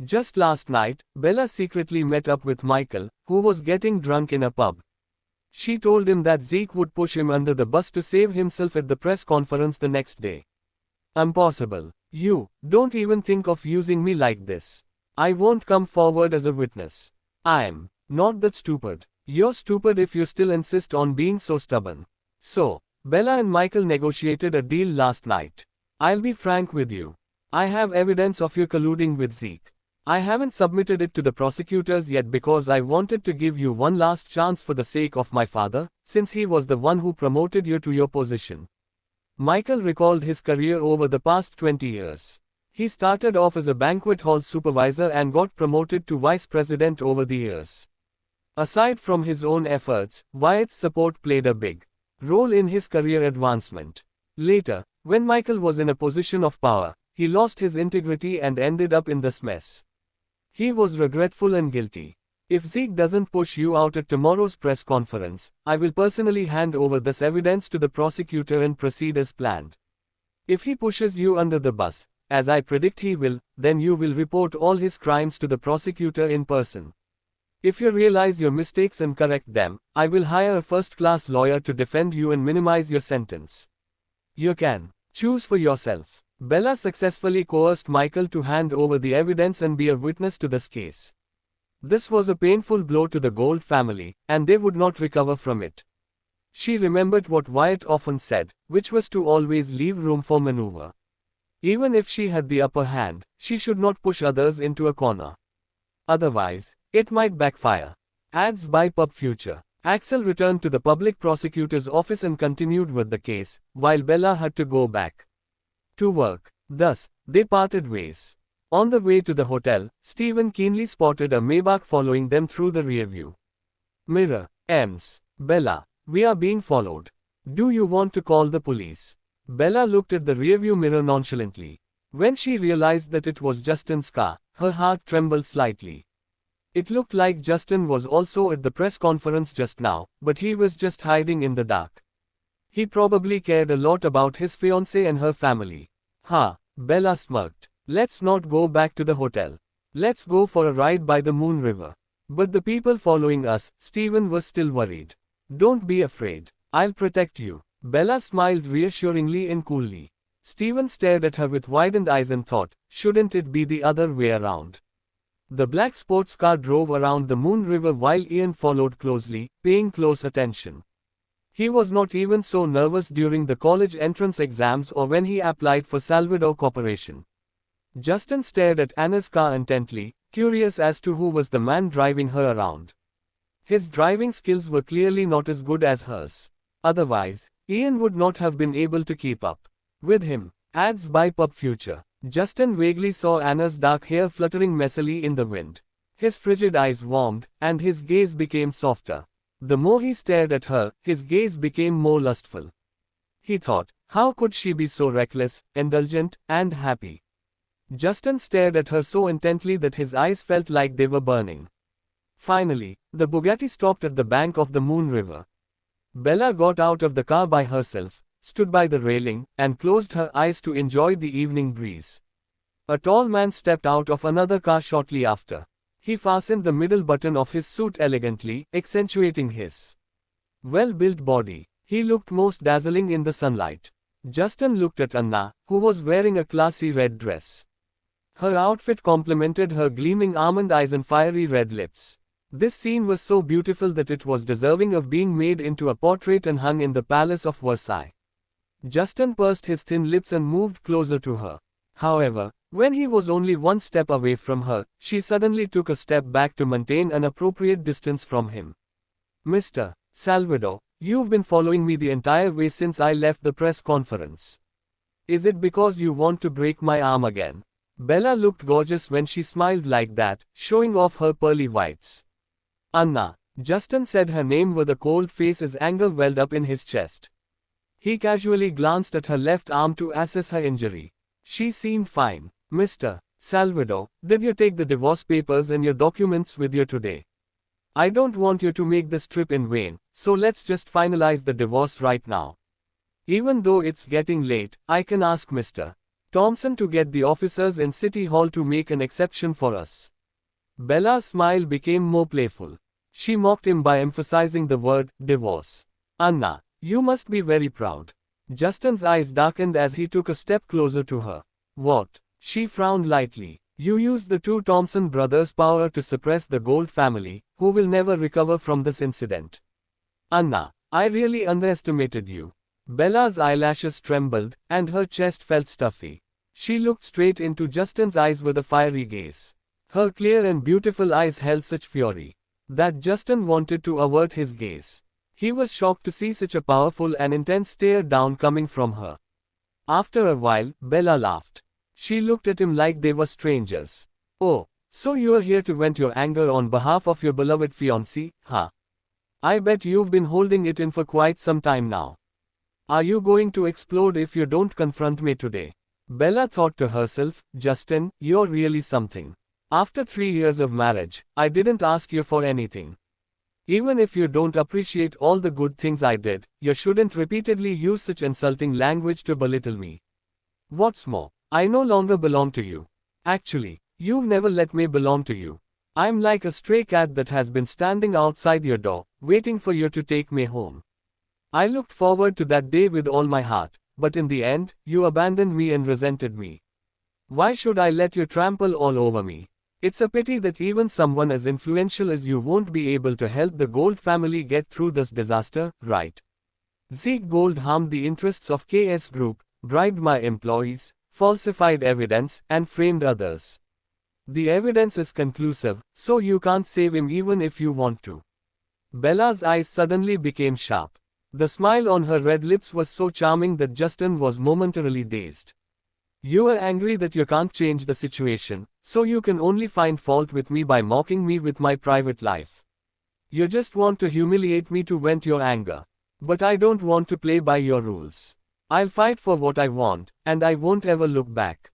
Just last night, Bella secretly met up with Michael, who was getting drunk in a pub. She told him that Zeke would push him under the bus to save himself at the press conference the next day. Impossible. You don't even think of using me like this. I won't come forward as a witness. I'm not that stupid. You're stupid if you still insist on being so stubborn. So, Bella and Michael negotiated a deal last night. I'll be frank with you. I have evidence of you colluding with Zeke. I haven't submitted it to the prosecutors yet because I wanted to give you one last chance for the sake of my father, since he was the one who promoted you to your position. Michael recalled his career over the past 20 years. He started off as a banquet hall supervisor and got promoted to vice president over the years. Aside from his own efforts, Wyatt's support played a big role in his career advancement. Later, when Michael was in a position of power, he lost his integrity and ended up in this mess. He was regretful and guilty. If Zeke doesn't push you out at tomorrow's press conference, I will personally hand over this evidence to the prosecutor and proceed as planned. If he pushes you under the bus, as I predict he will, then you will report all his crimes to the prosecutor in person. If you realize your mistakes and correct them, I will hire a first-class lawyer to defend you and minimize your sentence. You can choose for yourself. Bella successfully coerced Michael to hand over the evidence and be a witness to this case. This was a painful blow to the Gold family, and they would not recover from it. She remembered what Wyatt often said, which was to always leave room for maneuver. Even if she had the upper hand, she should not push others into a corner. Otherwise, it might backfire. Ads by Pub Future. Axel returned to the public prosecutor's office and continued with the case, while Bella had to go back to work. Thus, they parted ways. On the way to the hotel, Stephen keenly spotted a Maybach following them through the rearview mirror. Bella, we are being followed. Do you want to call the police? Bella looked at the rearview mirror nonchalantly. When she realized that it was Justin's car, her heart trembled slightly. It looked like Justin was also at the press conference just now, but he was just hiding in the dark. He probably cared a lot about his fiancée and her family. Bella smirked. Let's not go back to the hotel. Let's go for a ride by the Moon River. But the people following us, Stephen was still worried. Don't be afraid. I'll protect you. Bella smiled reassuringly and coolly. Stephen stared at her with widened eyes and thought, shouldn't it be the other way around? The black sports car drove around the Moon River while Ian followed closely, paying close attention. He was not even so nervous during the college entrance exams or when he applied for Salvador Corporation. Justin stared at Anna's car intently, curious as to who was the man driving her around. His driving skills were clearly not as good as hers. Otherwise, Ian would not have been able to keep up with him. Ads by Pub Future. Justin vaguely saw Anna's dark hair fluttering messily in the wind. His frigid eyes warmed, and his gaze became softer. The more he stared at her, his gaze became more lustful. He thought, how could she be so reckless, indulgent, and happy? Justin stared at her so intently that his eyes felt like they were burning. Finally, the Bugatti stopped at the bank of the Moon River. Bella got out of the car by herself, stood by the railing, and closed her eyes to enjoy the evening breeze. A tall man stepped out of another car shortly after. He fastened the middle button of his suit elegantly, accentuating his well-built body. He looked most dazzling in the sunlight. Justin looked at Anna, who was wearing a classy red dress. Her outfit complemented her gleaming almond eyes and fiery red lips. This scene was so beautiful that it was deserving of being made into a portrait and hung in the Palace of Versailles. Justin pursed his thin lips and moved closer to her. However, when he was only one step away from her, she suddenly took a step back to maintain an appropriate distance from him. Mr. Salvador, you've been following me the entire way since I left the press conference. Is it because you want to break my arm again? Bella looked gorgeous when she smiled like that, showing off her pearly whites. Anna. Justin said her name with a cold face as anger welled up in his chest. He casually glanced at her left arm to assess her injury. She seemed fine. Mr. Salvador, did you take the divorce papers and your documents with you today? I don't want you to make this trip in vain, so let's just finalize the divorce right now. Even though it's getting late, I can ask Mr. Thompson to get the officers in City Hall to make an exception for us. Bella's smile became more playful. She mocked him by emphasizing the word, divorce. Anna, you must be very proud. Justin's eyes darkened as he took a step closer to her. What? She frowned lightly. You used the two Thompson brothers' power to suppress the Gold family, who will never recover from this incident. Anna, I really underestimated you. Bella's eyelashes trembled, and her chest felt stuffy. She looked straight into Justin's eyes with a fiery gaze. Her clear and beautiful eyes held such fury that Justin wanted to avert his gaze. He was shocked to see such a powerful and intense stare down coming from her. After a while, Bella laughed. She looked at him like they were strangers. Oh, so you're here to vent your anger on behalf of your beloved fiancé, huh? I bet you've been holding it in for quite some time now. Are you going to explode if you don't confront me today? Bella thought to herself, Justin, you're really something. After 3 years of marriage, I didn't ask you for anything. Even if you don't appreciate all the good things I did, you shouldn't repeatedly use such insulting language to belittle me. What's more, I no longer belong to you. Actually, you've never let me belong to you. I'm like a stray cat that has been standing outside your door, waiting for you to take me home. I looked forward to that day with all my heart, but in the end, you abandoned me and resented me. Why should I let you trample all over me? It's a pity that even someone as influential as you won't be able to help the Gold family get through this disaster, right? Zeke Gold harmed the interests of KS Group, bribed my employees, falsified evidence, and framed others. The evidence is conclusive, so you can't save him even if you want to. Bella's eyes suddenly became sharp. The smile on her red lips was so charming that Justin was momentarily dazed. You are angry that you can't change the situation, so you can only find fault with me by mocking me with my private life. You just want to humiliate me to vent your anger. But I don't want to play by your rules. I'll fight for what I want, and I won't ever look back.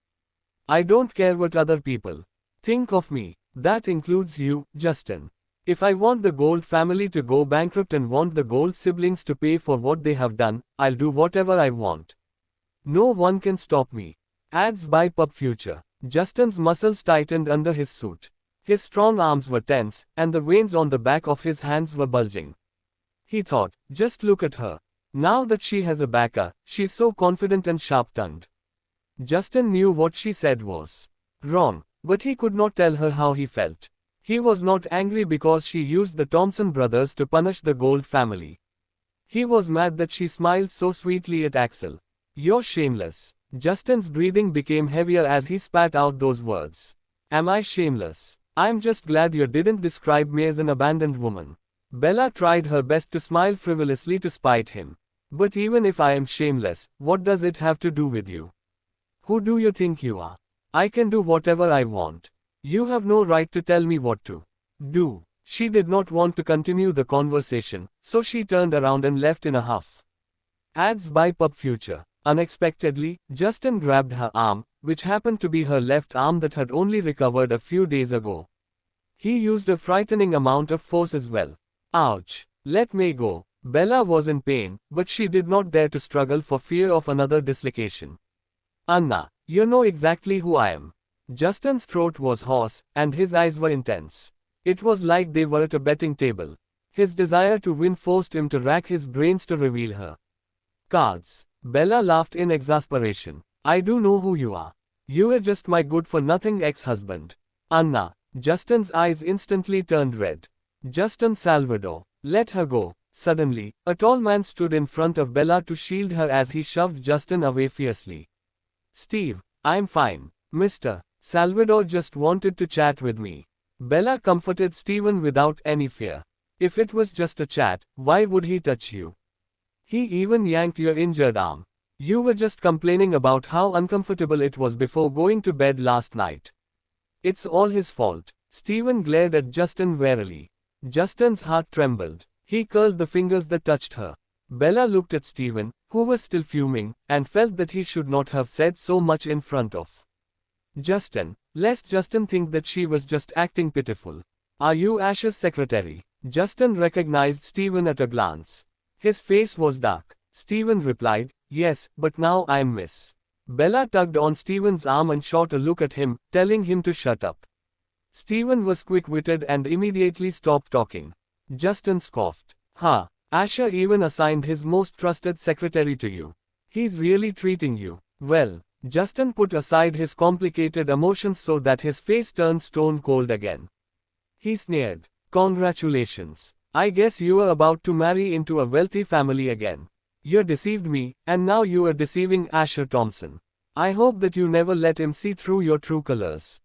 I don't care what other people think of me. That includes you, Justin. If I want the Gold family to go bankrupt and want the Gold siblings to pay for what they have done, I'll do whatever I want. No one can stop me. Ads by Pub Future. Justin's muscles tightened under his suit. His strong arms were tense, and the veins on the back of his hands were bulging. He thought, just look at her. Now that she has a backer, she's so confident and sharp-tongued. Justin knew what she said was wrong, but he could not tell her how he felt. He was not angry because she used the Thompson brothers to punish the Gold family. He was mad that she smiled so sweetly at Axel. You're shameless. Justin's breathing became heavier as he spat out those words. Am I shameless? I'm just glad you didn't describe me as an abandoned woman. Bella tried her best to smile frivolously to spite him. But even if I am shameless, what does it have to do with you? Who do you think you are? I can do whatever I want. You have no right to tell me what to do. She did not want to continue the conversation, so she turned around and left in a huff. Ads by Pub Future. Unexpectedly, Justin grabbed her arm, which happened to be her left arm that had only recovered a few days ago. He used a frightening amount of force as well. Ouch! Let me go. Bella was in pain, but she did not dare to struggle for fear of another dislocation. Anna, you know exactly who I am. Justin's throat was hoarse, and his eyes were intense. It was like they were at a betting table. His desire to win forced him to rack his brains to reveal her. Cards. Bella laughed in exasperation. I do know who you are. You are just my good-for-nothing ex-husband. Anna. Justin's eyes instantly turned red. Justin Salvador. Let her go. Suddenly, a tall man stood in front of Bella to shield her as he shoved Justin away fiercely. Steve, I'm fine. Mr. Salvador just wanted to chat with me. Bella comforted Steven without any fear. If it was just a chat, why would he touch you? He even yanked your injured arm. You were just complaining about how uncomfortable it was before going to bed last night. It's all his fault. Steven glared at Justin warily. Justin's heart trembled. He curled the fingers that touched her. Bella looked at Steven, who was still fuming, and felt that he should not have said so much in front of Justin, lest Justin think that she was just acting pitiful. Are you Ash's secretary? Justin recognized Steven at a glance. His face was dark. Steven replied, yes, but now I'm Miss Bella tugged on Stephen's arm and shot a look at him, telling him to shut up. Stephen was quick-witted and immediately stopped talking. Justin scoffed. "Ha, Asher even assigned his most trusted secretary to you. He's really treating you well." Justin put aside his complicated emotions so that his face turned stone cold again. He sneered. "Congratulations. I guess you were about to marry into a wealthy family again. You deceived me, and now you are deceiving Asher Thompson. I hope that you never let him see through your true colors."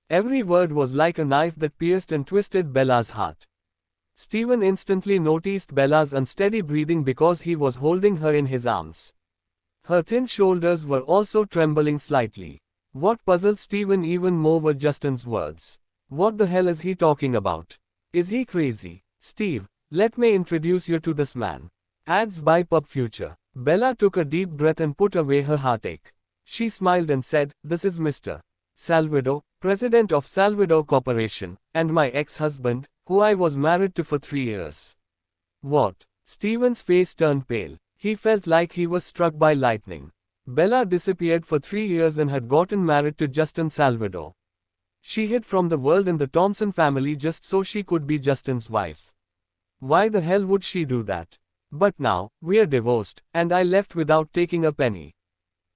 Every word was like a knife that pierced and twisted Bella's heart. Stephen instantly noticed Bella's unsteady breathing because he was holding her in his arms. Her thin shoulders were also trembling slightly. What puzzled Stephen even more were Justin's words. What the hell is he talking about? Is he crazy? "Steve, let me introduce you to this man. Ads by Pub Future." Bella took a deep breath and put away her heartache. She smiled and said, "This is Mr. Salvador, president of Salvador Corporation, and my ex-husband, who I was married to for 3 years." What? Stephen's face turned pale. He felt like he was struck by lightning. Bella disappeared for 3 years and had gotten married to Justin Salvador. She hid from the world and the Thompson family just so she could be Justin's wife. Why the hell would she do that? But now, we're divorced, and I left without taking a penny.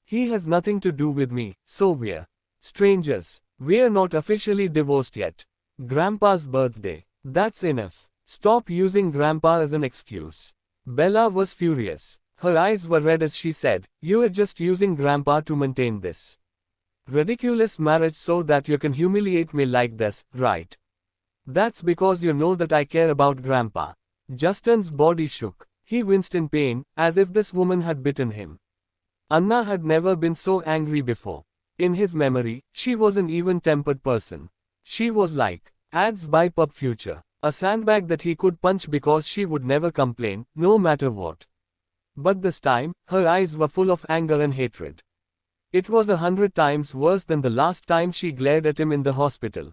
He has nothing to do with me, so we're strangers. We're not officially divorced yet. Grandpa's birthday. That's enough. Stop using Grandpa as an excuse. Bella was furious. Her eyes were red as she said, "You are just using Grandpa to maintain this ridiculous marriage so that you can humiliate me like this, right? That's because you know that I care about Grandpa." Justin's body shook. He winced in pain, as if this woman had bitten him. Anna had never been so angry before. In his memory, she was an even-tempered person. She was like, Ads by Pub Future, a sandbag that he could punch because she would never complain, no matter what. But this time, her eyes were full of anger and hatred. It was 100 times worse than the last time she glared at him in the hospital.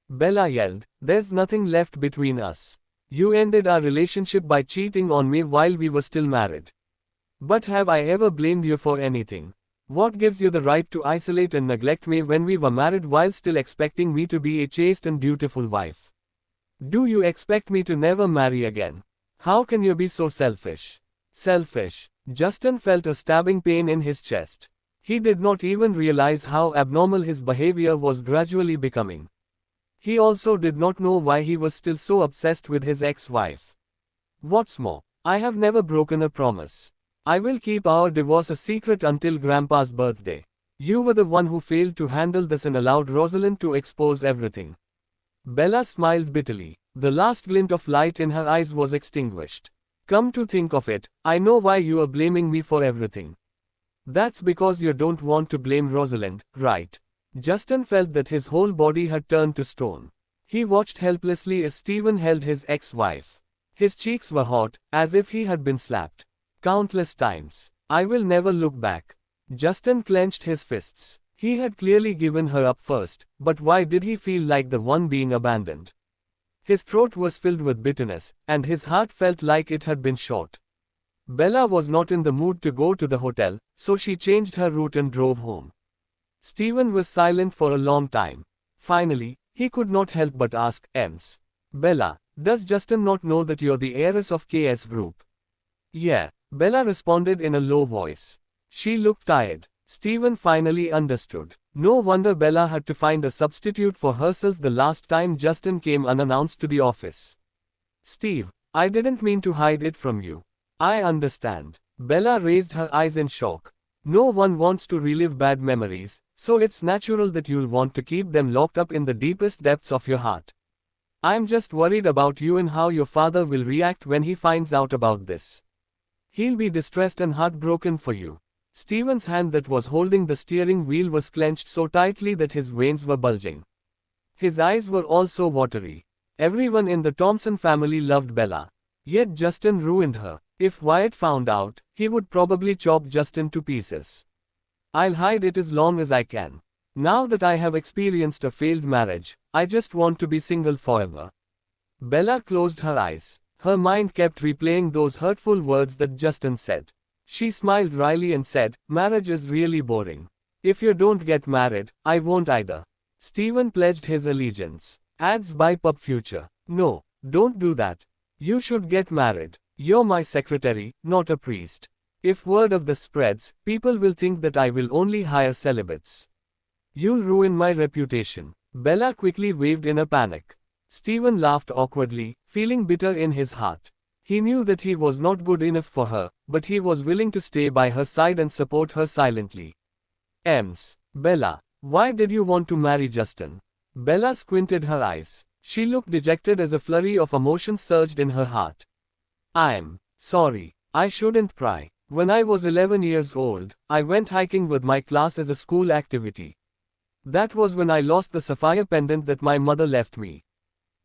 Bella yelled, "There's nothing left between us. You ended our relationship by cheating on me while we were still married. But have I ever blamed you for anything? What gives you the right to isolate and neglect me when we were married while still expecting me to be a chaste and dutiful wife? Do you expect me to never marry again? How can you be so selfish?" Selfish. Justin felt a stabbing pain in his chest. He did not even realize how abnormal his behavior was gradually becoming. He also did not know why he was still so obsessed with his ex-wife. "What's more, I have never broken a promise. I will keep our divorce a secret until Grandpa's birthday. You were the one who failed to handle this and allowed Rosalind to expose everything." Bella smiled bitterly. The last glint of light in her eyes was extinguished. "Come to think of it, I know why you are blaming me for everything. That's because you don't want to blame Rosalind, right?" Justin felt that his whole body had turned to stone. He watched helplessly as Stephen held his ex-wife. His cheeks were hot, as if he had been slapped countless times. "I will never look back." Justin clenched his fists. He had clearly given her up first, but why did he feel like the one being abandoned? His throat was filled with bitterness, and his heart felt like it had been shot. Bella was not in the mood to go to the hotel, so she changed her route and drove home. Stephen was silent for a long time. Finally, he could not help but ask, "Bella, does Justin not know that you're the heiress of KS Group?" "Yeah," Bella responded in a low voice. She looked tired. Stephen finally understood. No wonder Bella had to find a substitute for herself the last time Justin came unannounced to the office. "Steve, I didn't mean to hide it from you. I understand." Bella raised her eyes in shock. "No one wants to relive bad memories, so it's natural that you'll want to keep them locked up in the deepest depths of your heart. I'm just worried about you and how your father will react when he finds out about this. He'll be distressed and heartbroken for you." Stephen's hand that was holding the steering wheel was clenched so tightly that his veins were bulging. His eyes were also watery. Everyone in the Thompson family loved Bella. Yet Justin ruined her. If Wyatt found out, he would probably chop Justin to pieces. "I'll hide it as long as I can. Now that I have experienced a failed marriage, I just want to be single forever." Bella closed her eyes. Her mind kept replaying those hurtful words that Justin said. She smiled wryly and said, "Marriage is really boring. If you don't get married, I won't either." Stephen pledged his allegiance. Ads by Pub Future. "No, don't do that. You should get married. You're my secretary, not a priest. If word of this spreads, people will think that I will only hire celibates. You'll ruin my reputation." Bella quickly waved in a panic. Stephen laughed awkwardly, feeling bitter in his heart. He knew that he was not good enough for her, but he was willing to stay by her side and support her silently. Bella, why did you want to marry Justin?" Bella squinted her eyes. She looked dejected as a flurry of emotions surged in her heart. "I'm sorry. I shouldn't cry. When I was 11 years old, I went hiking with my class as a school activity. That was when I lost the sapphire pendant that my mother left me.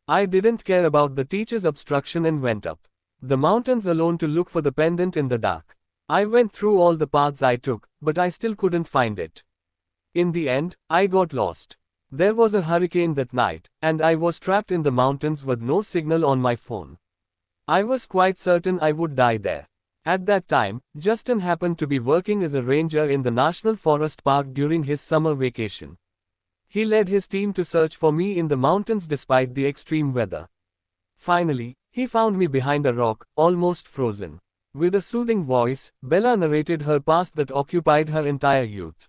I didn't care about the teacher's obstruction and went up the mountains alone to look for the pendant in the dark. I went through all the paths I took, but I still couldn't find it. In the end, I got lost. There was a hurricane that night, and I was trapped in the mountains with no signal on my phone. I was quite certain I would die there. At that time, Justin happened to be working as a ranger in the National Forest Park during his summer vacation. He led his team to search for me in the mountains despite the extreme weather. Finally, he found me behind a rock, almost frozen. With a soothing voice, Bella narrated her past that occupied her entire youth.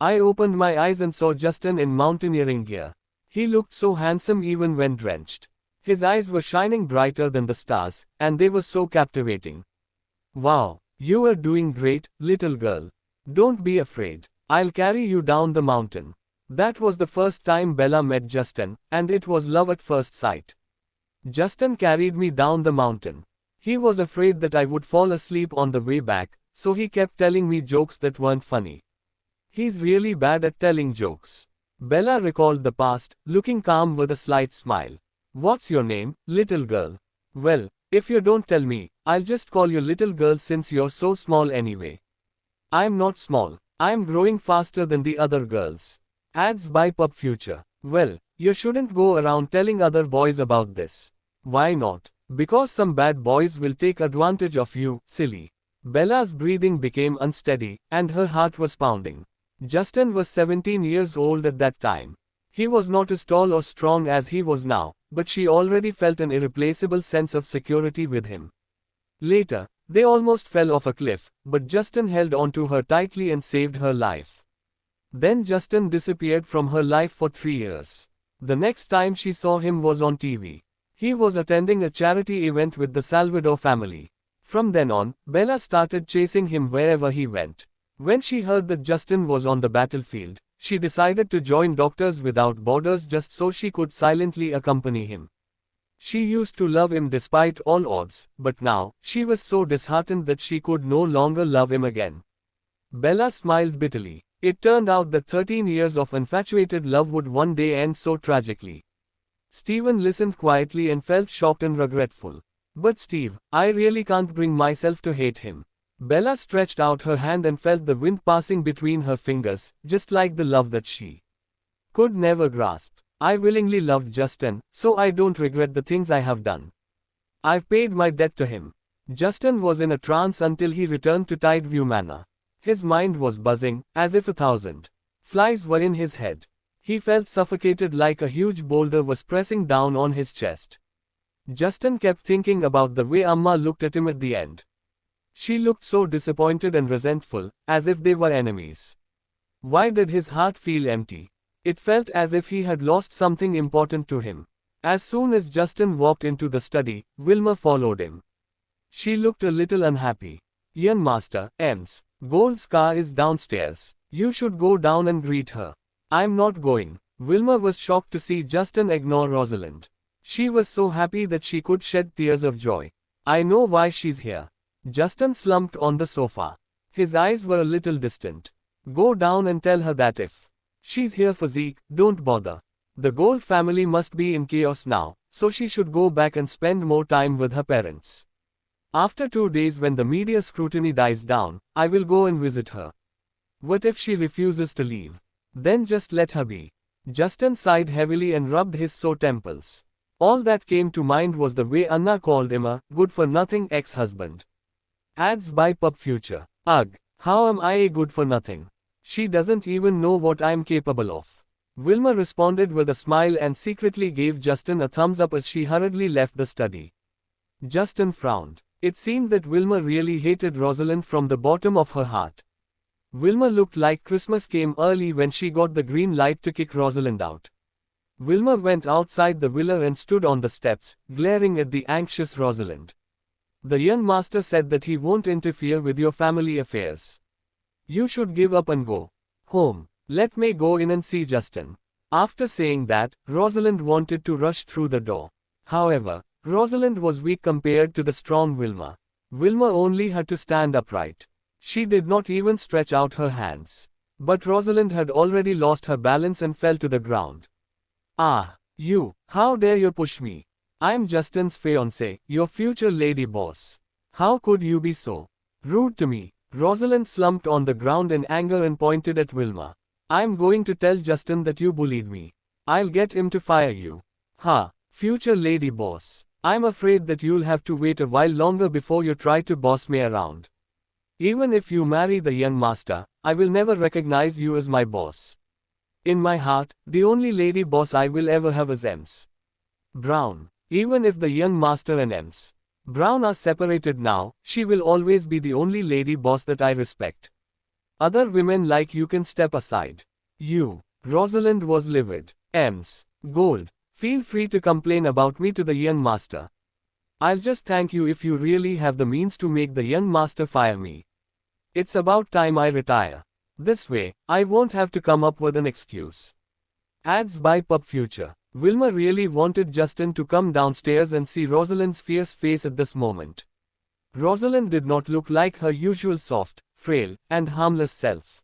I opened my eyes and saw Justin in mountaineering gear. He looked so handsome even when drenched. His eyes were shining brighter than the stars, and they were so captivating. Wow, you are doing great, little girl. Don't be afraid. I'll carry you down the mountain. That was the first time Bella met Justin, and it was love at first sight. Justin carried me down the mountain. He was afraid that I would fall asleep on the way back, so he kept telling me jokes that weren't funny. He's really bad at telling jokes. Bella recalled the past, looking calm with a slight smile. What's your name, little girl? Well, if you don't tell me, I'll just call you little girl since you're so small anyway. I'm not small. I'm growing faster than the other girls. Ads by Pub Future. Well, you shouldn't go around telling other boys about this. Why not? Because some bad boys will take advantage of you, silly. Bella's breathing became unsteady, and her heart was pounding. Justin was 17 years old at that time. He was not as tall or strong as he was now, but she already felt an irreplaceable sense of security with him. Later, they almost fell off a cliff, but Justin held on to her tightly and saved her life. Then Justin disappeared from her life for 3 years. The next time she saw him was on TV. He was attending a charity event with the Salvador family. From then on, Bella started chasing him wherever he went. When she heard that Justin was on the battlefield, she decided to join Doctors Without Borders just so she could silently accompany him. She used to love him despite all odds, but now, she was so disheartened that she could no longer love him again. Bella smiled bitterly. It turned out that 13 years of infatuated love would one day end so tragically. Stephen listened quietly and felt shocked and regretful. But Steve, I really can't bring myself to hate him. Bella stretched out her hand and felt the wind passing between her fingers, just like the love that she could never grasp. I willingly loved Justin, so I don't regret the things I have done. I've paid my debt to him. Justin was in a trance until he returned to Tideview Manor. His mind was buzzing, as if 1,000 flies were in his head. He felt suffocated like a huge boulder was pressing down on his chest. Justin kept thinking about the way Amma looked at him at the end. She looked so disappointed and resentful, as if they were enemies. Why did his heart feel empty? It felt as if he had lost something important to him. As soon as Justin walked into the study, Wilma followed him. She looked a little unhappy. Young Master, Gold's car is downstairs. You should go down and greet her. I'm not going. Wilma was shocked to see Justin ignore Rosalind. She was so happy that she could shed tears of joy. I know why she's here. Justin slumped on the sofa. His eyes were a little distant. Go down and tell her that if she's here for Zeke, don't bother. The Gold family must be in chaos now, so she should go back and spend more time with her parents. After 2 days when the media scrutiny dies down, I will go and visit her. What if she refuses to leave? Then just let her be. Justin sighed heavily and rubbed his sore temples. All that came to mind was the way Anna called him a good-for-nothing ex-husband. Ads by Pub Future. Ugh, how am I a good for nothing? She doesn't even know what I'm capable of. Wilma responded with a smile and secretly gave Justin a thumbs up as she hurriedly left the study. Justin frowned. It seemed that Wilma really hated Rosalind from the bottom of her heart. Wilma looked like Christmas came early when she got the green light to kick Rosalind out. Wilma went outside the villa and stood on the steps, glaring at the anxious Rosalind. The young master said that he won't interfere with your family affairs. You should give up and go home. Let me go in and see Justin. After saying that, Rosalind wanted to rush through the door. However, Rosalind was weak compared to the strong Wilma. Wilma only had to stand upright. She did not even stretch out her hands. But Rosalind had already lost her balance and fell to the ground. Ah, you, how dare you push me? I'm Justin's fiancé, your future lady boss. How could you be so rude to me? Rosalind slumped on the ground in anger and pointed at Wilma. I'm going to tell Justin that you bullied me. I'll get him to fire you. Ha, future lady boss. I'm afraid that you'll have to wait a while longer before you try to boss me around. Even if you marry the young master, I will never recognize you as my boss. In my heart, the only lady boss I will ever have is Ems Brown. Even if the young master and Ems Brown are separated now, she will always be the only lady boss that I respect. Other women like you can step aside. You. Rosalind was livid. Ems Gold. Feel free to complain about me to the young master. I'll just thank you if you really have the means to make the young master fire me. It's about time I retire. This way, I won't have to come up with an excuse. Ads by Pub Future. Wilma really wanted Justin to come downstairs and see Rosalind's fierce face at this moment. Rosalind did not look like her usual soft, frail, and harmless self.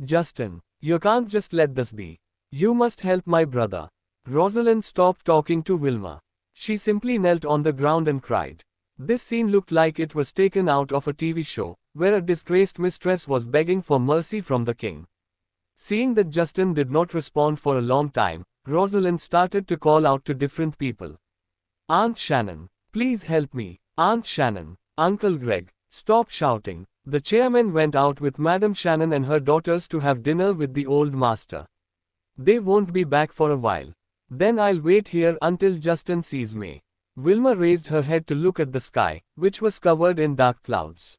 Justin, you can't just let this be. You must help my brother. Rosalind stopped talking to Wilma. She simply knelt on the ground and cried. This scene looked like it was taken out of a TV show, where a disgraced mistress was begging for mercy from the king. Seeing that Justin did not respond for a long time, Rosalind started to call out to different people. Aunt Shannon, please help me. Aunt Shannon, Uncle Greg, stop shouting. The chairman went out with Madam Shannon and her daughters to have dinner with the old master. They won't be back for a while. Then I'll wait here until Justin sees me. Wilma raised her head to look at the sky, which was covered in dark clouds.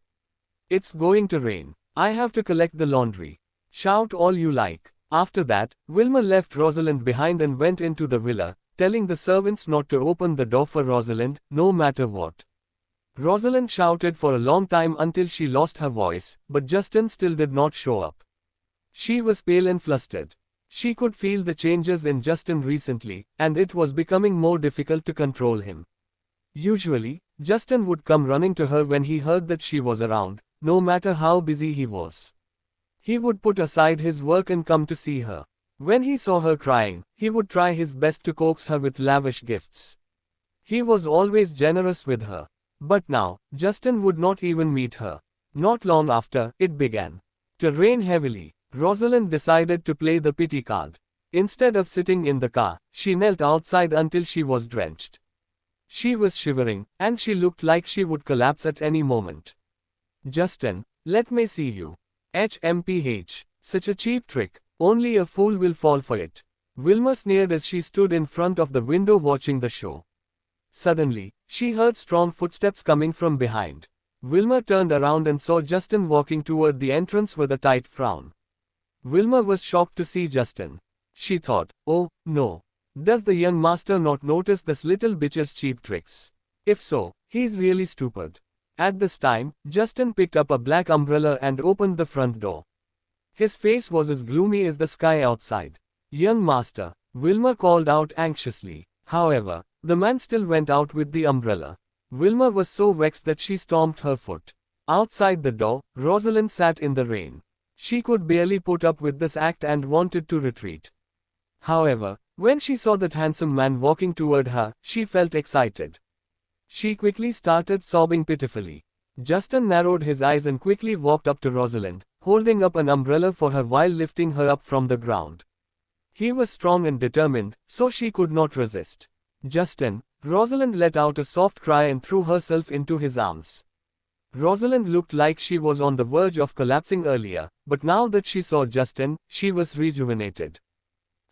It's going to rain. I have to collect the laundry. Shout all you like. After that, Wilma left Rosalind behind and went into the villa, telling the servants not to open the door for Rosalind, no matter what. Rosalind shouted for a long time until she lost her voice, but Justin still did not show up. She was pale and flustered. She could feel the changes in Justin recently, and it was becoming more difficult to control him. Usually, Justin would come running to her when he heard that she was around, no matter how busy he was. He would put aside his work and come to see her. When he saw her crying, he would try his best to coax her with lavish gifts. He was always generous with her. But now, Justin would not even meet her. Not long after, it began to rain heavily. Rosalind decided to play the pity card. Instead of sitting in the car, she knelt outside until she was drenched. She was shivering, and she looked like she would collapse at any moment. Justin, let me see you. HMPH. Such a cheap trick. Only a fool will fall for it. Wilma sneered as she stood in front of the window watching the show. Suddenly, she heard strong footsteps coming from behind. Wilma turned around and saw Justin walking toward the entrance with a tight frown. Wilma was shocked to see Justin. She thought, oh, no. Does the young master not notice this little bitch's cheap tricks? If so, he's really stupid. At this time, Justin picked up a black umbrella and opened the front door. His face was as gloomy as the sky outside. Young master, Wilma called out anxiously. However, the man still went out with the umbrella. Wilma was so vexed that she stomped her foot. Outside the door, Rosalind sat in the rain. She could barely put up with this act and wanted to retreat. However, when she saw that handsome man walking toward her, she felt excited. She quickly started sobbing pitifully. Justin narrowed his eyes and quickly walked up to Rosalind, holding up an umbrella for her while lifting her up from the ground. He was strong and determined, so she could not resist. Justin, Rosalind let out a soft cry and threw herself into his arms. Rosalind looked like she was on the verge of collapsing earlier, but now that she saw Justin, she was rejuvenated.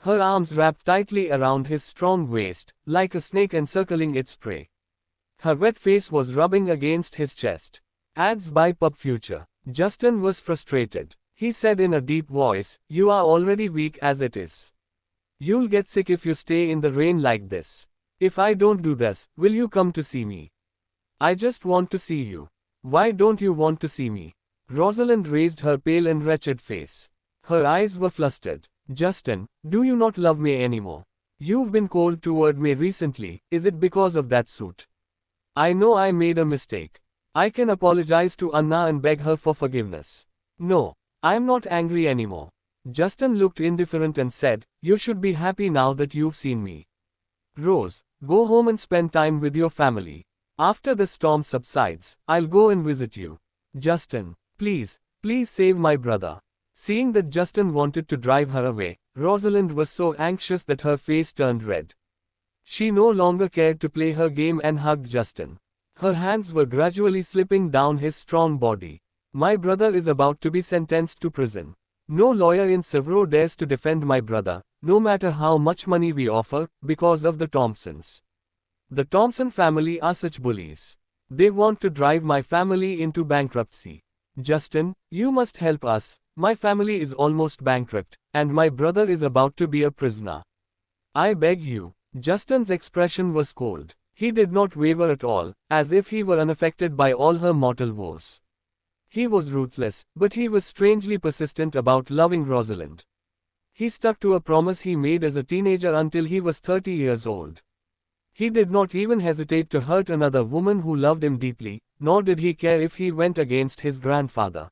Her arms wrapped tightly around his strong waist, like a snake encircling its prey. Her wet face was rubbing against his chest. Ads by Pub Future. Justin was frustrated. He said in a deep voice, "You are already weak as it is. You'll get sick if you stay in the rain like this. If I don't do this, will you come to see me? I just want to see you. Why don't you want to see me?" Rosalind raised her pale and wretched face. Her eyes were flustered. "Justin, do you not love me anymore? You've been cold toward me recently, is it because of that suit? I know I made a mistake. I can apologize to Anna and beg her for forgiveness. No, I'm not angry anymore." Justin looked indifferent and said, "You should be happy now that you've seen me. Rose, go home and spend time with your family. After the storm subsides, I'll go and visit you. Justin, please, please save my brother." Seeing that Justin wanted to drive her away, Rosalind was so anxious that her face turned red. She no longer cared to play her game and hugged Justin. Her hands were gradually slipping down his strong body. "My brother is about to be sentenced to prison. No lawyer in Severo dares to defend my brother, no matter how much money we offer, because of the Thompsons. The Thompson family are such bullies. They want to drive my family into bankruptcy. Justin, you must help us. My family is almost bankrupt, and my brother is about to be a prisoner. I beg you." Justin's expression was cold. He did not waver at all, as if he were unaffected by all her mortal woes. He was ruthless, but he was strangely persistent about loving Rosalind. He stuck to a promise he made as a teenager until he was 30 years old. He did not even hesitate to hurt another woman who loved him deeply, nor did he care if he went against his grandfather.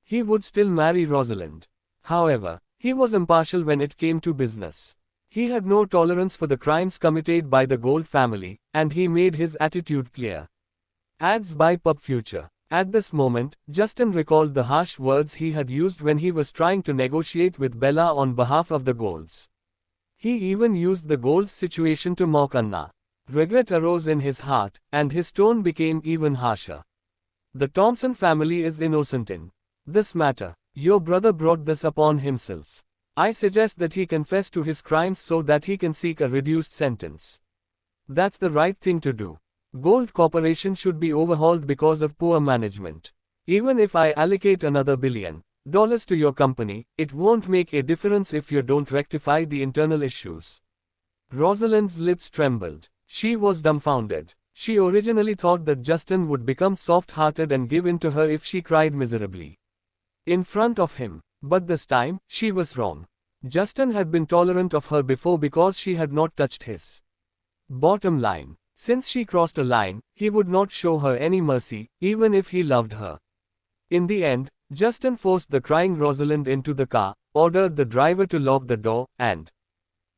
He would still marry Rosalind. However, he was impartial when it came to business. He had no tolerance for the crimes committed by the Gold family, and he made his attitude clear. Ads by Pub Future. At this moment, Justin recalled the harsh words he had used when he was trying to negotiate with Bella on behalf of the Golds. He even used the Golds' situation to mock Anna. Regret arose in his heart, and his tone became even harsher. "The Thompson family is innocent in this matter. Your brother brought this upon himself. I suggest that he confess to his crimes so that he can seek a reduced sentence. That's the right thing to do. Gold Corporation should be overhauled because of poor management. Even if I allocate another $1 billion to your company, it won't make a difference if you don't rectify the internal issues." Rosalind's lips trembled. She was dumbfounded. She originally thought that Justin would become soft-hearted and give in to her if she cried miserably in front of him. But this time, she was wrong. Justin had been tolerant of her before because she had not touched his. Bottom line. Since she crossed a line, he would not show her any mercy, even if he loved her. In the end, Justin forced the crying Rosalind into the car, ordered the driver to lock the door, and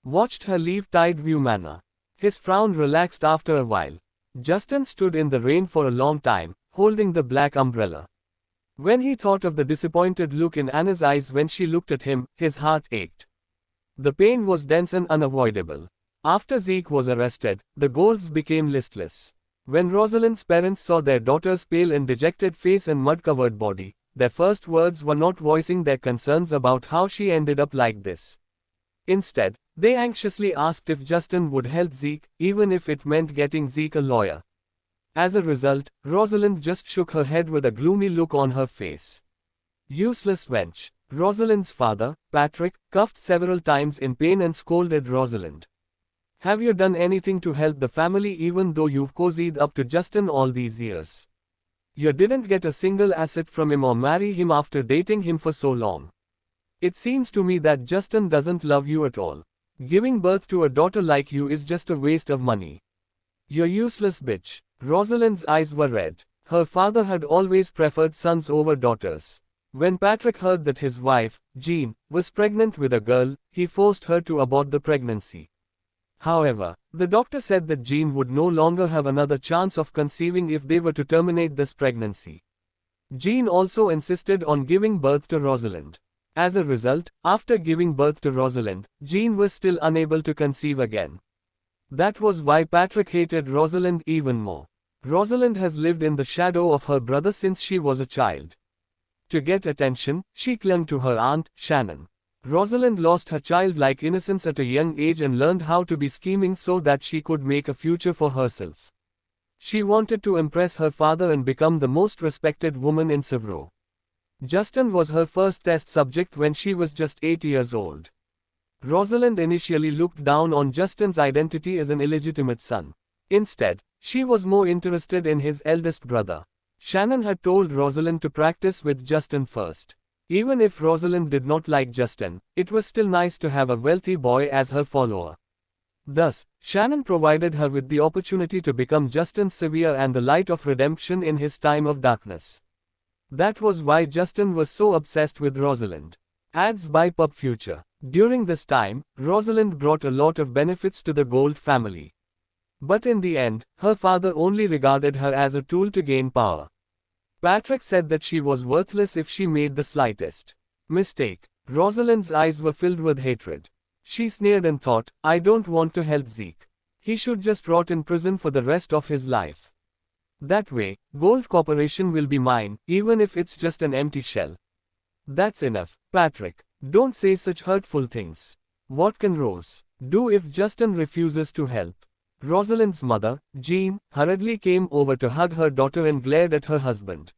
watched her leave Tideview Manor. His frown relaxed after a while. Justin stood in the rain for a long time, holding the black umbrella. When he thought of the disappointed look in Anna's eyes when she looked at him, his heart ached. The pain was dense and unavoidable. After Zeke was arrested, the Golds became listless. When Rosalind's parents saw their daughter's pale and dejected face and mud-covered body, their first words were not voicing their concerns about how she ended up like this. Instead, they anxiously asked if Justin would help Zeke, even if it meant getting Zeke a lawyer. As a result, Rosalind just shook her head with a gloomy look on her face. Useless wench. Rosalind's father, Patrick, coughed several times in pain and scolded Rosalind. Have you done anything to help the family even though you've cozied up to Justin all these years? You didn't get a single asset from him or marry him after dating him for so long. It seems to me that Justin doesn't love you at all. Giving birth to a daughter like you is just a waste of money. You useless bitch. Rosalind's eyes were red. Her father had always preferred sons over daughters. When Patrick heard that his wife, Jean, was pregnant with a girl, he forced her to abort the pregnancy. However, the doctor said that Jean would no longer have another chance of conceiving if they were to terminate this pregnancy. Jean also insisted on giving birth to Rosalind. As a result, after giving birth to Rosalind, Jean was still unable to conceive again. That was why Patrick hated Rosalind even more. Rosalind has lived in the shadow of her brother since she was a child. To get attention, she clung to her aunt, Shannon. Rosalind lost her childlike innocence at a young age and learned how to be scheming so that she could make a future for herself. She wanted to impress her father and become the most respected woman in Sevro. Justin was her first test subject when she was just 8 years old. Rosalind initially looked down on Justin's identity as an illegitimate son. Instead, she was more interested in his eldest brother. Shannon had told Rosalind to practice with Justin first. Even if Rosalind did not like Justin, it was still nice to have a wealthy boy as her follower. Thus, Shannon provided her with the opportunity to become Justin's savior and the light of redemption in his time of darkness. That was why Justin was so obsessed with Rosalind. Ads by Pub Future. During this time, Rosalind brought a lot of benefits to the Gold family. But in the end, her father only regarded her as a tool to gain power. Patrick said that she was worthless if she made the slightest mistake. Rosalind's eyes were filled with hatred. She sneered and thought, I don't want to help Zeke. He should just rot in prison for the rest of his life. That way, Gold Corporation will be mine, even if it's just an empty shell. That's enough, Patrick. Don't say such hurtful things. What can Rose do if Justin refuses to help? Rosalind's mother, Jean, hurriedly came over to hug her daughter and glared at her husband.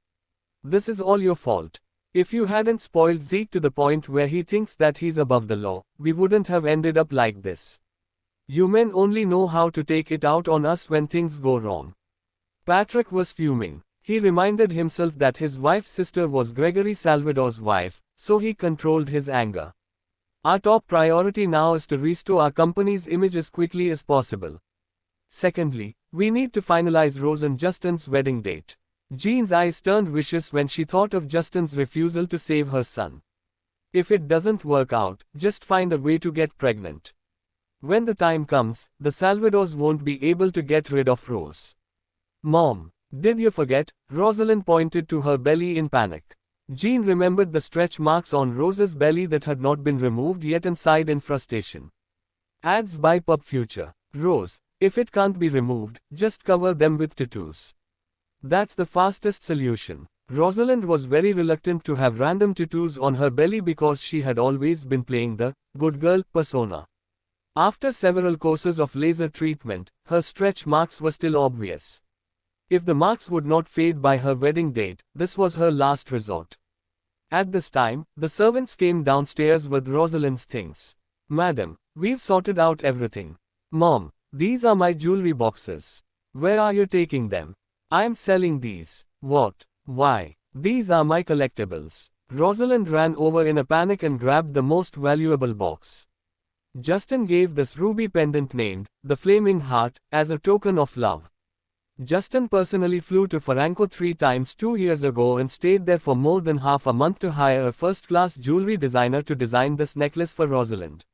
This is all your fault. If you hadn't spoiled Zeke to the point where he thinks that he's above the law, we wouldn't have ended up like this. You men only know how to take it out on us when things go wrong. Patrick was fuming. He reminded himself that his wife's sister was Gregory Salvador's wife, so he controlled his anger. Our top priority now is to restore our company's image as quickly as possible. Secondly, we need to finalize Rose and Justin's wedding date. Jean's eyes turned vicious when she thought of Justin's refusal to save her son. If it doesn't work out, just find a way to get pregnant. When the time comes, the Salvadors won't be able to get rid of Rose. Mom, did you forget? Rosalind pointed to her belly in panic. Jean remembered the stretch marks on Rose's belly that had not been removed yet and sighed in frustration. Ads by Pub Future. Rose, if it can't be removed, just cover them with tattoos. That's the fastest solution. Rosalind was very reluctant to have random tattoos on her belly because she had always been playing the good girl persona. After several courses of laser treatment, her stretch marks were still obvious. If the marks would not fade by her wedding date, this was her last resort. At this time, the servants came downstairs with Rosalind's things. Madam, we've sorted out everything. Mom, these are my jewelry boxes. Where are you taking them? I'm selling these. What? Why? These are my collectibles. Rosalind ran over in a panic and grabbed the most valuable box. Justin gave this ruby pendant named the Flaming Heart as a token of love. Justin personally flew to Franco 3 times 2 years ago and stayed there for more than half a month to hire a first-class jewelry designer to design this necklace for Rosalind.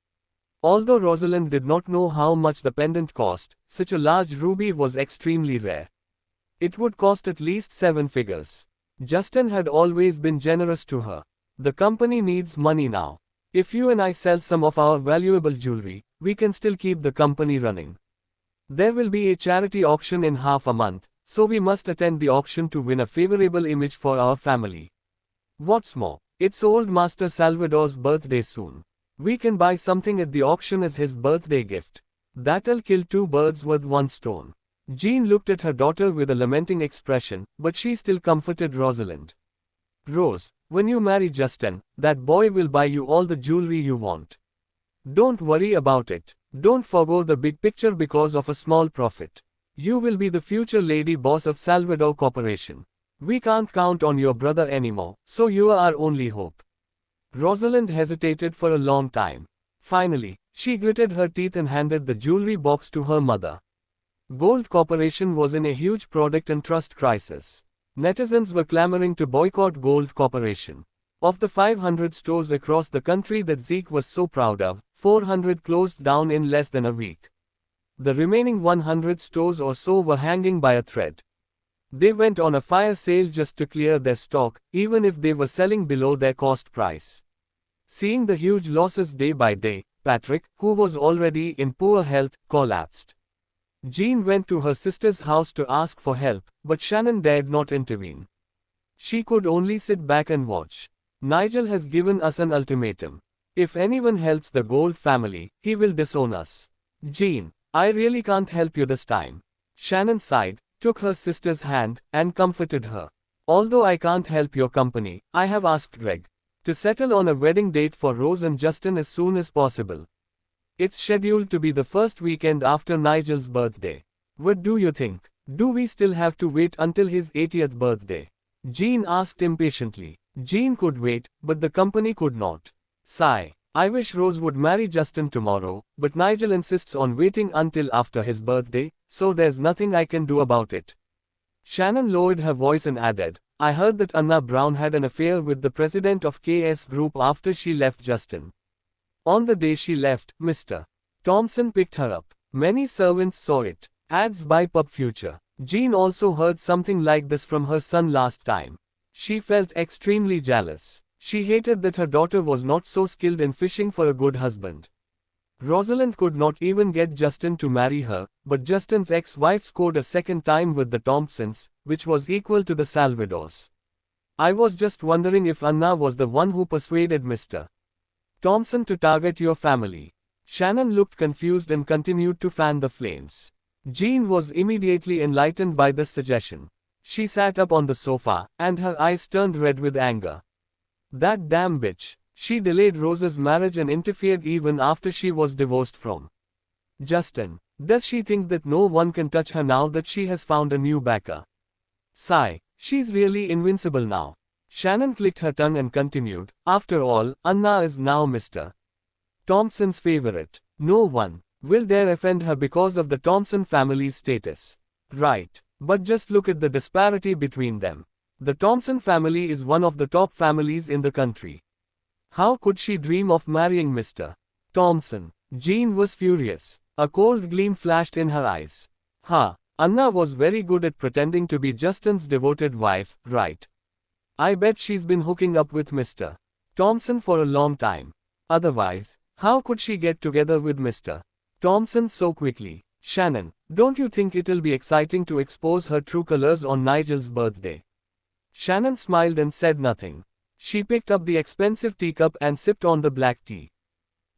Although Rosalind did not know how much the pendant cost, such a large ruby was extremely rare. It would cost at least 7 figures. Justin had always been generous to her. The company needs money now. If you and I sell some of our valuable jewelry, we can still keep the company running. There will be a charity auction in half a month, so we must attend the auction to win a favorable image for our family. What's more, it's old Master Salvador's birthday soon. We can buy something at the auction as his birthday gift. That'll kill 2 birds with 1 stone. Jean looked at her daughter with a lamenting expression, but she still comforted Rosalind. Rose, when you marry Justin, that boy will buy you all the jewelry you want. Don't worry about it. Don't forgo the big picture because of a small profit. You will be the future lady boss of Salvador Corporation. We can't count on your brother anymore, so you are our only hope. Rosalind hesitated for a long time. Finally, she gritted her teeth and handed the jewelry box to her mother. Gold Corporation was in a huge product and trust crisis. Netizens were clamoring to boycott Gold Corporation. Of the 500 stores across the country that Zeke was so proud of, 400 closed down in less than a week. The remaining 100 stores or so were hanging by a thread. They went on a fire sale just to clear their stock, even if they were selling below their cost price. Seeing the huge losses day by day, Patrick, who was already in poor health, collapsed. Jean went to her sister's house to ask for help, but Shannon dared not intervene. She could only sit back and watch. Nigel has given us an ultimatum. If anyone helps the Gold family, he will disown us. Jean, I really can't help you this time. Shannon sighed, took her sister's hand, and comforted her. Although I can't help your company, I have asked Greg to settle on a wedding date for Rose and Justin as soon as possible. It's scheduled to be the first weekend after Nigel's birthday. What do you think? Do we still have to wait until his 80th birthday? Jean asked impatiently. Jean could wait, but the company could not. Sigh. I wish Rose would marry Justin tomorrow, but Nigel insists on waiting until after his birthday, so there's nothing I can do about it. Shannon lowered her voice and added, I heard that Anna Brown had an affair with the president of KS Group after she left Justin. On the day she left, Mr. Thompson picked her up. Many servants saw it. Ads by Pub Future. Jean also heard something like this from her son last time. She felt extremely jealous. She hated that her daughter was not so skilled in fishing for a good husband. Rosalind could not even get Justin to marry her, but Justin's ex-wife scored a second time with the Thompsons, which was equal to the Salvadors. I was just wondering if Anna was the one who persuaded Mr. Thompson to target your family. Shannon looked confused and continued to fan the flames. Jean was immediately enlightened by this suggestion. She sat up on the sofa, and her eyes turned red with anger. That damn bitch. She delayed Rose's marriage and interfered even after she was divorced from Justin. Does she think that no one can touch her now that she has found a new backer? Sigh. She's really invincible now. Shannon clicked her tongue and continued, after all, Anna is now Mr. Thompson's favorite. No one will dare offend her because of the Thompson family's status. Right. But just look at the disparity between them. The Thompson family is one of the top families in the country. How could she dream of marrying Mr. Thompson? Jean was furious. A cold gleam flashed in her eyes. Anna was very good at pretending to be Justin's devoted wife, right? I bet she's been hooking up with Mr. Thompson for a long time. Otherwise, how could she get together with Mr. Thompson so quickly? Shannon, don't you think it'll be exciting to expose her true colors on Nigel's birthday? Shannon smiled and said nothing. She picked up the expensive teacup and sipped on the black tea.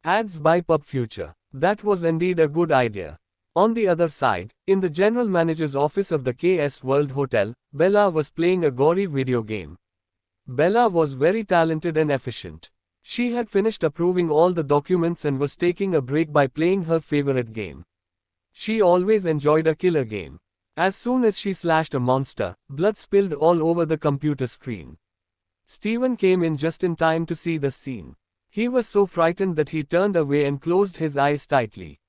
Ads by Pub Future. That was indeed a good idea. On the other side, in the general manager's office of the KS World Hotel, Bella was playing a gory video game. Bella was very talented and efficient. She had finished approving all the documents and was taking a break by playing her favorite game. She always enjoyed a killer game. As soon as she slashed a monster, blood spilled all over the computer screen. Steven came in just in time to see the scene. He was so frightened that he turned away and closed his eyes tightly.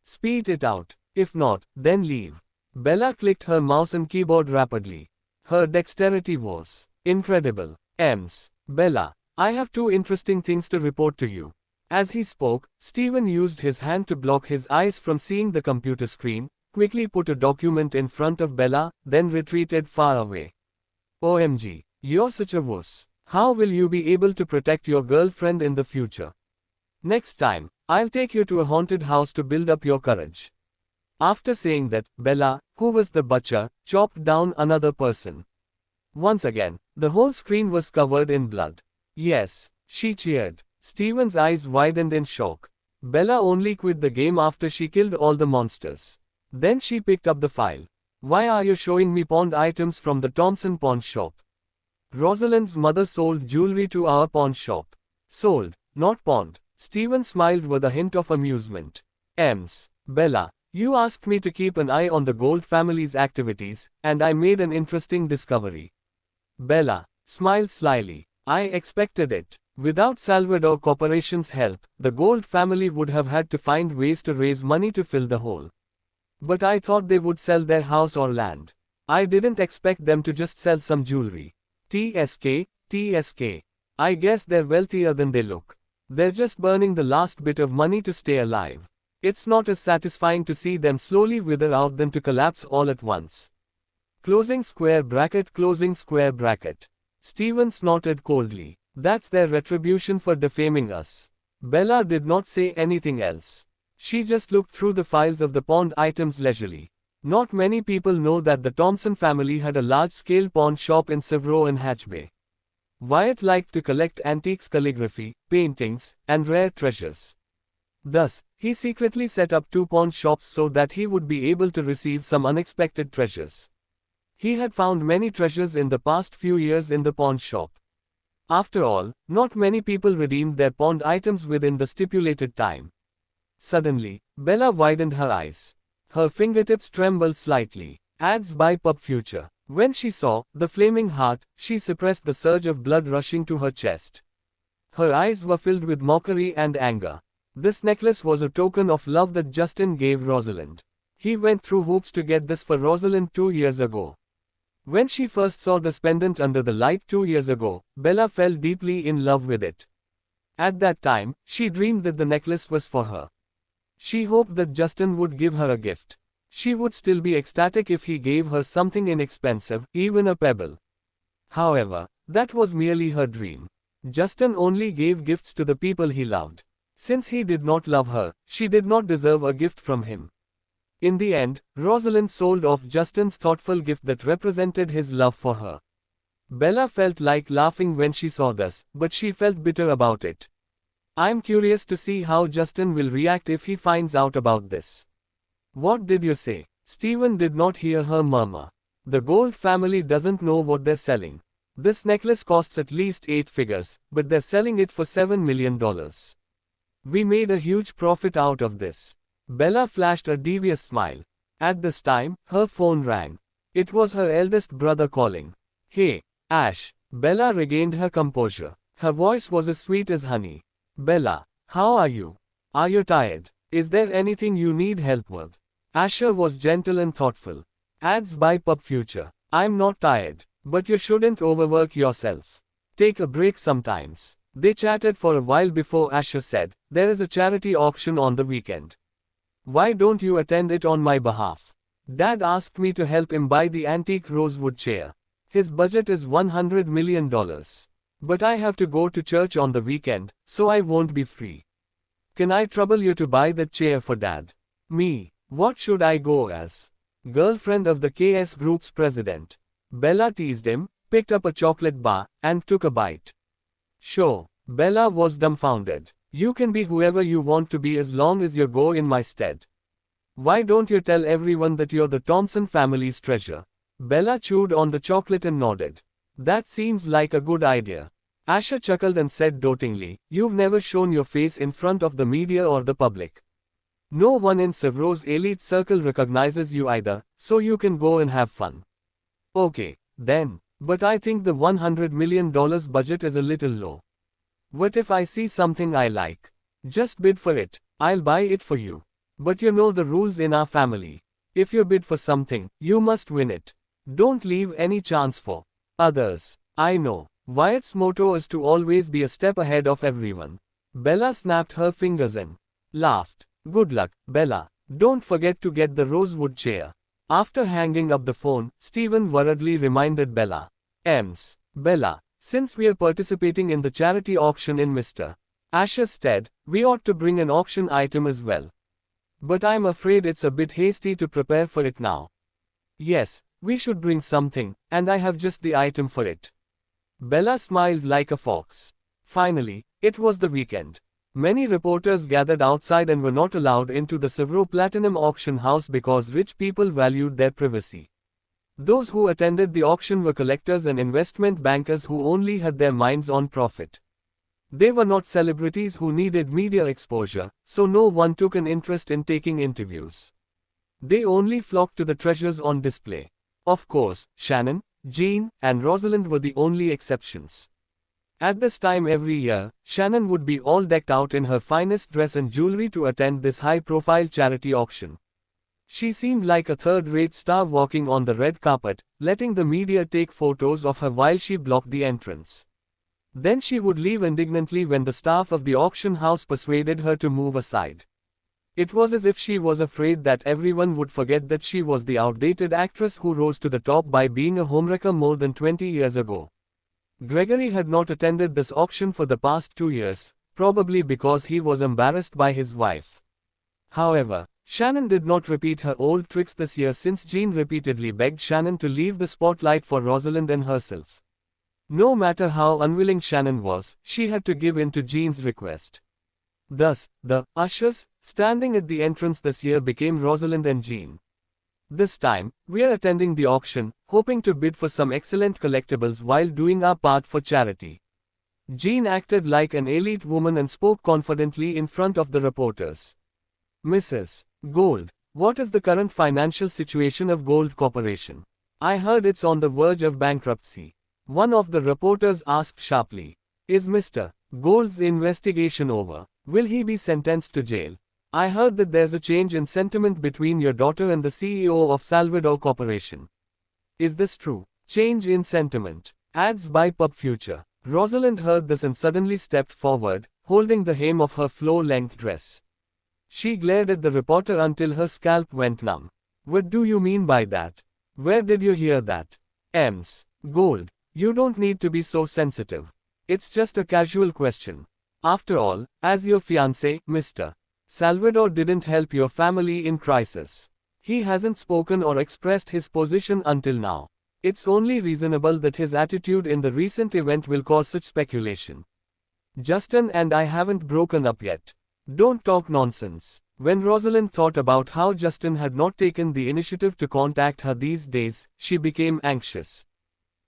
Spit it out. If not, then leave. Bella clicked her mouse and keyboard rapidly. Her dexterity was incredible. Bella, I have two interesting things to report to you. As he spoke, Steven used his hand to block his eyes from seeing the computer screen, quickly put a document in front of Bella, then retreated far away. OMG, you're such a wuss. How will you be able to protect your girlfriend in the future? Next time, I'll take you to a haunted house to build up your courage. After saying that, Bella, who was the butcher, chopped down another person. Once again, the whole screen was covered in blood. Yes, she cheered. Steven's eyes widened in shock. Bella only quit the game after she killed all the monsters. Then she picked up the file. Why are you showing me pawned items from the Thompson pawn shop? Rosalind's mother sold jewelry to our pawn shop. Sold, not pawned. Steven smiled with a hint of amusement. Bella, you asked me to keep an eye on the Gold family's activities, and I made an interesting discovery. Bella smiled slyly. I expected it. Without Salvador Corporation's help, the Gold family would have had to find ways to raise money to fill the hole. But I thought they would sell their house or land. I didn't expect them to just sell some jewelry. TSK. I guess they're wealthier than they look. They're just burning the last bit of money to stay alive. It's not as satisfying to see them slowly wither out than to collapse all at once. Closing square bracket. Steven snorted coldly. That's their retribution for defaming us. Bella did not say anything else. She just looked through the files of the pawned items leisurely. Not many people know that the Thompson family had a large-scale pawn shop in Severo and Hatch Bay. Wyatt liked to collect antiques, calligraphy, paintings, and rare treasures. Thus, he secretly set up 2 pawn shops so that he would be able to receive some unexpected treasures. He had found many treasures in the past few years in the pawn shop. After all, not many people redeemed their pawned items within the stipulated time. Suddenly, Bella widened her eyes. Her fingertips trembled slightly. Ads by Pub Future. When she saw the flaming heart, she suppressed the surge of blood rushing to her chest. Her eyes were filled with mockery and anger. This necklace was a token of love that Justin gave Rosalind. He went through hoops to get this for Rosalind 2 years ago. When she first saw this pendant under the light 2 years ago, Bella fell deeply in love with it. At that time, she dreamed that the necklace was for her. She hoped that Justin would give her a gift. She would still be ecstatic if he gave her something inexpensive, even a pebble. However, that was merely her dream. Justin only gave gifts to the people he loved. Since he did not love her, she did not deserve a gift from him. In the end, Rosalind sold off Justin's thoughtful gift that represented his love for her. Bella felt like laughing when she saw this, but she felt bitter about it. I'm curious to see how Justin will react if he finds out about this. What did you say? Stephen did not hear her murmur. The Gold family doesn't know what they're selling. This necklace costs at least 8 figures, but they're selling it for $7 million. We made a huge profit out of this. Bella flashed a devious smile. At this time, her phone rang. It was her eldest brother calling. Hey, Ash. Bella regained her composure. Her voice was as sweet as honey. Bella, how are you? Are you tired? Is there anything you need help with? Asher was gentle and thoughtful. Ads by Pub Future. I'm not tired, but you shouldn't overwork yourself. Take a break sometimes. They chatted for a while before Asher said, there is a charity auction on the weekend. Why don't you attend it on my behalf? Dad asked me to help him buy the antique rosewood chair. His budget is $100 million. But I have to go to church on the weekend, so I won't be free. Can I trouble you to buy that chair for Dad? Me. What should I go as? Girlfriend of the KS Group's president. Bella teased him, picked up a chocolate bar, and took a bite. Sure. Bella was dumbfounded. You can be whoever you want to be as long as you go in my stead. Why don't you tell everyone that you're the Thompson family's treasure? Bella chewed on the chocolate and nodded. That seems like a good idea. Asher chuckled and said dotingly, you've never shown your face in front of the media or the public. No one in Severo's elite circle recognizes you either, so you can go and have fun. Okay, then, but I think the $100 million budget is a little low. What if I see something I like? Just bid for it, I'll buy it for you. But you know the rules in our family. If you bid for something, you must win it. Don't leave any chance for others. I know. Wyatt's motto is to always be a step ahead of everyone. Bella snapped her fingers and laughed. Good luck, Bella. Don't forget to get the rosewood chair. After hanging up the phone, Stephen worriedly reminded Bella. Bella, since we are participating in the charity auction in Mr. Asher's stead, we ought to bring an auction item as well. But I'm afraid it's a bit hasty to prepare for it now. Yes, we should bring something, and I have just the item for it. Bella smiled like a fox. Finally, it was the weekend. Many reporters gathered outside and were not allowed into the Severo Platinum auction house because rich people valued their privacy. Those who attended the auction were collectors and investment bankers who only had their minds on profit. They were not celebrities who needed media exposure, so no one took an interest in taking interviews. They only flocked to the treasures on display. Of course, Shannon, Jean, and Rosalind were the only exceptions. At this time every year, Shannon would be all decked out in her finest dress and jewelry to attend this high-profile charity auction. She seemed like a third-rate star walking on the red carpet, letting the media take photos of her while she blocked the entrance. Then she would leave indignantly when the staff of the auction house persuaded her to move aside. It was as if she was afraid that everyone would forget that she was the outdated actress who rose to the top by being a homewrecker more than 20 years ago. Gregory had not attended this auction for the past 2 years, probably because he was embarrassed by his wife. However, Shannon did not repeat her old tricks this year since Jean repeatedly begged Shannon to leave the spotlight for Rosalind and herself. No matter how unwilling Shannon was, she had to give in to Jean's request. Thus, the ushers standing at the entrance this year became Rosalind and Jean. This time, we are attending the auction, hoping to bid for some excellent collectibles while doing our part for charity. Jean acted like an elite woman and spoke confidently in front of the reporters. Mrs. Gold, what is the current financial situation of Gold Corporation? I heard it's on the verge of bankruptcy. One of the reporters asked sharply. Is Mr. Gold's investigation over? Will he be sentenced to jail? I heard that there's a change in sentiment between your daughter and the CEO of Salvador Corporation. Is this true? Change in sentiment. Ads by Pub Future. Rosalind heard this and suddenly stepped forward, holding the hem of her floor-length dress. She glared at the reporter until her scalp went numb. What do you mean by that? Where did you hear that? Ms. Gold, you don't need to be so sensitive. It's just a casual question. After all, as your fiancé, Mr. Salvador didn't help your family in crisis. He hasn't spoken or expressed his position until now. It's only reasonable that his attitude in the recent event will cause such speculation. Justin and I haven't broken up yet. Don't talk nonsense. When Rosalind thought about how Justin had not taken the initiative to contact her these days, she became anxious.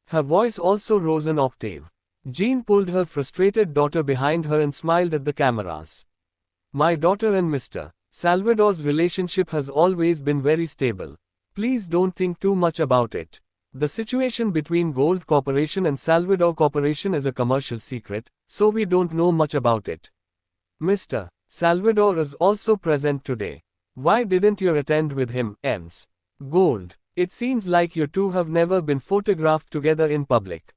Her voice also rose an octave. Jean pulled her frustrated daughter behind her and smiled at the cameras. My daughter and Mr. Salvador's relationship has always been very stable. Please don't think too much about it. The situation between Gold Corporation and Salvador Corporation is a commercial secret, so we don't know much about it. Mr. Salvador is also present today. Why didn't you attend with him, Ms. Gold? It seems like you two have never been photographed together in public.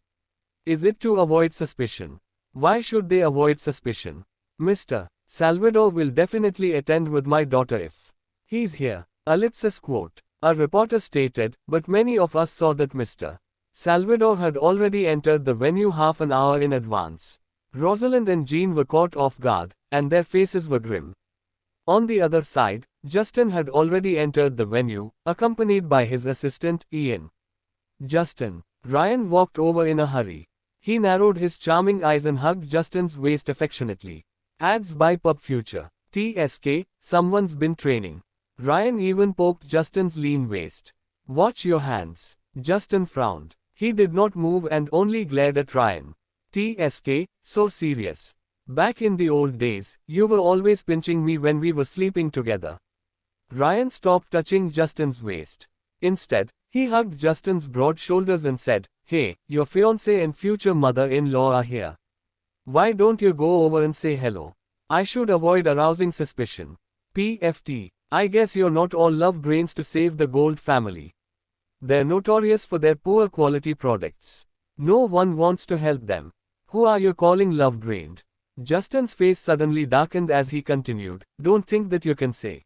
Is it to avoid suspicion? Why should they avoid suspicion? Mr. Salvador will definitely attend with my daughter if he's here. Ellipsis quote. A reporter stated, but many of us saw that Mr. Salvador had already entered the venue half an hour in advance. Rosalind and Jean were caught off guard, and their faces were grim. On the other side, Justin had already entered the venue, accompanied by his assistant, Ian. Justin. Ryan walked over in a hurry. He narrowed his charming eyes and hugged Justin's waist affectionately. Ads by Pub Future. TSK, someone's been training. Ryan even poked Justin's lean waist. Watch your hands. Justin frowned. He did not move and only glared at Ryan. TSK, so serious. Back in the old days, you were always pinching me when we were sleeping together. Ryan stopped touching Justin's waist. Instead, he hugged Justin's broad shoulders and said, Hey, your fiancé and future mother-in-law are here. Why don't you go over and say hello? I should avoid arousing suspicion. PFT. I guess you're not all love brains to save the Gold family. They're notorious for their poor quality products. No one wants to help them. Who are you calling love brained? Justin's face suddenly darkened as he continued, Don't think that you can say.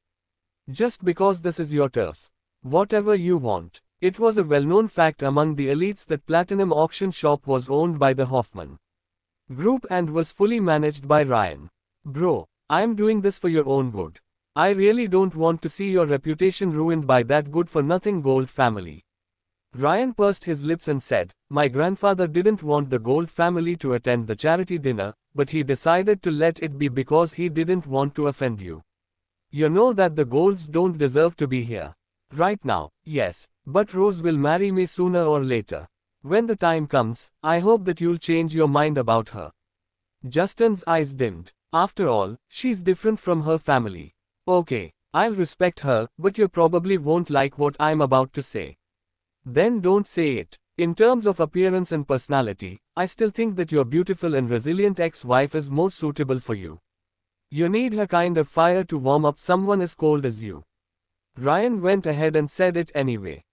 Just because this is your turf. Whatever you want. It was a well-known fact among the elites that Platinum Auction Shop was owned by the Hoffman Group and was fully managed by Ryan. Bro, I'm doing this for your own good. I really don't want to see your reputation ruined by that good-for-nothing Gold family. Ryan pursed his lips and said, My grandfather didn't want the Gold family to attend the charity dinner, but he decided to let it be because he didn't want to offend you. You know that the Golds don't deserve to be here. Right now, yes, but Rose will marry me sooner or later. When the time comes, I hope that you'll change your mind about her. Justin's eyes dimmed. After all, she's different from her family. Okay, I'll respect her, but you probably won't like what I'm about to say. Then don't say it. In terms of appearance and personality, I still think that your beautiful and resilient ex-wife is more suitable for you. You need her kind of fire to warm up someone as cold as you. Ryan went ahead and said it anyway.